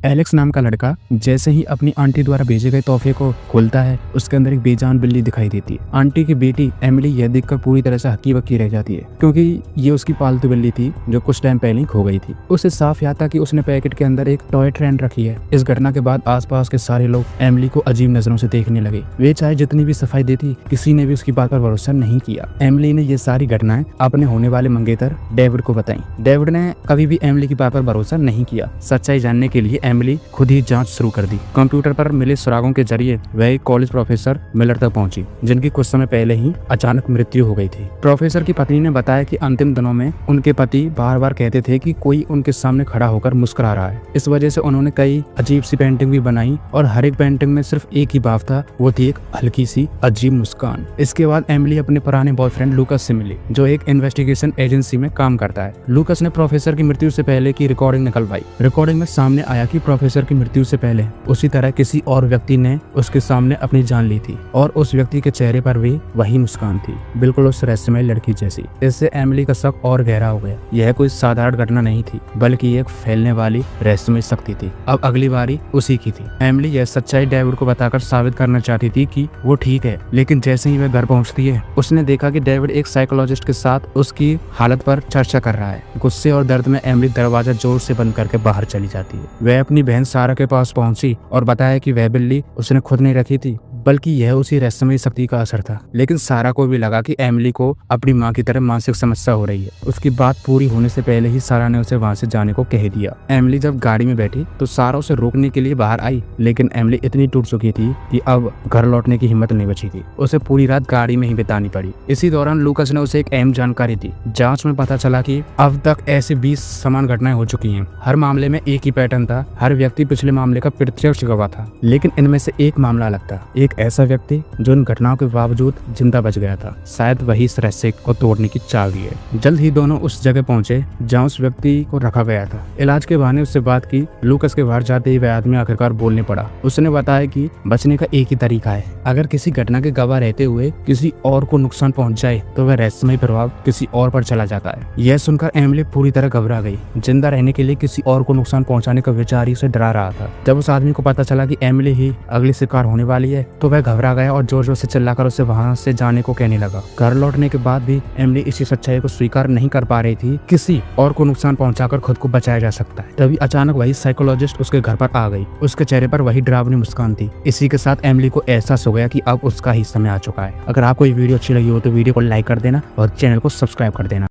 Alex नाम का लड़का जैसे ही अपनी आंटी द्वारा भेजे गए तोहफे को खोलता है, उसके अंदर एक बेजान बिल्ली दिखाई देती है। आंटी की बेटी एमिली यह देखकर पूरी तरह से हक्की बक्की रह जाती है, क्योंकि ये उसकी पालतू बिल्ली थी जो कुछ टाइम पहले ही खो गई थी। उसे साफ याद था कि उसने पैकेट के अंदर एक टॉय ट्रेन रखी है। इस घटना के बाद आसपास के सारे लोग एमिली को अजीब नजरों से देखने लगे। वे चाहे जितनी भी सफाई देती, किसी ने भी उसकी बात पर भरोसा नहीं किया। एमिली ने ये सारी घटनाएं अपने होने वाले मंगेतर डेविड को बताई। डेविड ने कभी भी एमिली की बात पर भरोसा नहीं किया। सच्चाई जानने के लिए एमिली खुद ही जांच शुरू कर दी। कंप्यूटर पर मिले सुरागों के जरिए वह एक कॉलेज प्रोफेसर मिलर तक पहुंची, जिनकी कुछ समय पहले ही अचानक मृत्यु हो गई थी। प्रोफेसर की पत्नी ने बताया कि अंतिम दिनों में उनके पति बार बार कहते थे कि कोई उनके सामने खड़ा होकर मुस्कुरा रहा है। इस वजह से उन्होंने कई अजीब सी पेंटिंग भी बनाई और हर एक पेंटिंग में सिर्फ एक ही भाव था, वो थी एक हल्की सी अजीब मुस्कान। इसके बाद एमिली अपने पुराने बॉयफ्रेंड लूकस से मिली, जो एक इन्वेस्टिगेशन एजेंसी में काम करता है। लूकस ने प्रोफेसर की मृत्यु से पहले की रिकॉर्डिंग निकलवाई। रिकॉर्डिंग में सामने आया कि प्रोफेसर की मृत्यु से पहले उसी तरह किसी और व्यक्ति ने उसके सामने अपनी जान ली थी और उस व्यक्ति के चेहरे पर भी वही मुस्कान थी, बिल्कुल उस रहस्यमय लड़की जैसी। इससे एमिली का शक और गहरा हो गया। यह कोई साधारण घटना नहीं थी, बल्कि एक फैलने वाली रहस्यमय शक्ति थी। अब अगली बारी उसी की थी। एमिली यह सच्चाई डेविड को बताकर साबित करना चाहती थी कि वो ठीक है, लेकिन जैसे ही वह घर पहुंचती है, उसने देखा कि डेविड एक साइकोलॉजिस्ट के साथ उसकी हालत पर चर्चा कर रहा है। गुस्से और दर्द में एमिली दरवाजा जोर से बंद करके बाहर चली जाती है। वह अपनी बहन सारा के पास पहुंची और बताया कि वह बिल्ली उसने खुद नहीं रखी थी, बल्कि यह उसी रहस्यमय शक्ति का असर था। लेकिन सारा को भी लगा कि एमिली को अपनी माँ की तरह मानसिक समस्या हो रही है। उसकी बात पूरी होने से पहले ही सारा ने उसे वहां से जाने को कह दिया। एमिली जब गाड़ी में बैठी तो सारा उसे रोकने के लिए बाहर आई, लेकिन एमिली इतनी टूट चुकी थी कि अब घर लौटने की हिम्मत नहीं बची थी। उसे पूरी रात गाड़ी में ही बितानी पड़ी। इसी दौरान लूकस ने उसे एक अहम जानकारी दी। जांच में पता चला कि अब तक ऐसी 20 समान घटनाएं हो चुकी हैं। हर मामले में एक ही पैटर्न था। हर व्यक्ति पिछले मामले का प्रत्यक्ष गवाह था, लेकिन इनमें से एक मामला अलग था। एक ऐसा व्यक्ति जो इन घटनाओं के बावजूद जिंदा बच गया था। शायद वही इस रहस्य को तोड़ने की चाबी है। जल्द ही दोनों उस जगह पहुंचे जहां उस व्यक्ति को रखा गया था। इलाज के बहाने उससे बात की। लूकस के बाहर जाते ही वह आदमी आखिरकार बोलने पड़ा। उसने बताया कि बचने का एक ही तरीका है। अगर किसी घटना के गवाह रहते हुए किसी और को नुकसान पहुंच जाए तो वह रहस्यमय प्रभाव किसी और पर चला जाता है। यह सुनकर एमिली पूरी तरह घबरा गई। जिंदा रहने के लिए किसी और को नुकसान पहुंचाने का विचार ही उसे डरा रहा था। जब उस आदमी को पता चला कि एमिली ही अगली शिकार होने वाली है, तो वह घबरा गया और जोर जोर से चिल्लाकर उसे वहां से जाने को कहने लगा। घर लौटने के बाद भी एमिली इसी सच्चाई को स्वीकार नहीं कर पा रही थी। किसी और को नुकसान पहुंचाकर खुद को बचाया जा सकता है। तभी अचानक वही साइकोलॉजिस्ट उसके घर पर आ गई। उसके चेहरे पर वही डरावनी मुस्कान थी। इसी के साथ एमिली को एहसास हो गया कि अब उसका ही समय आ चुका है। अगर आपको ये वीडियो अच्छी लगी हो तो वीडियो को लाइक कर देना और चैनल को सब्सक्राइब कर देना।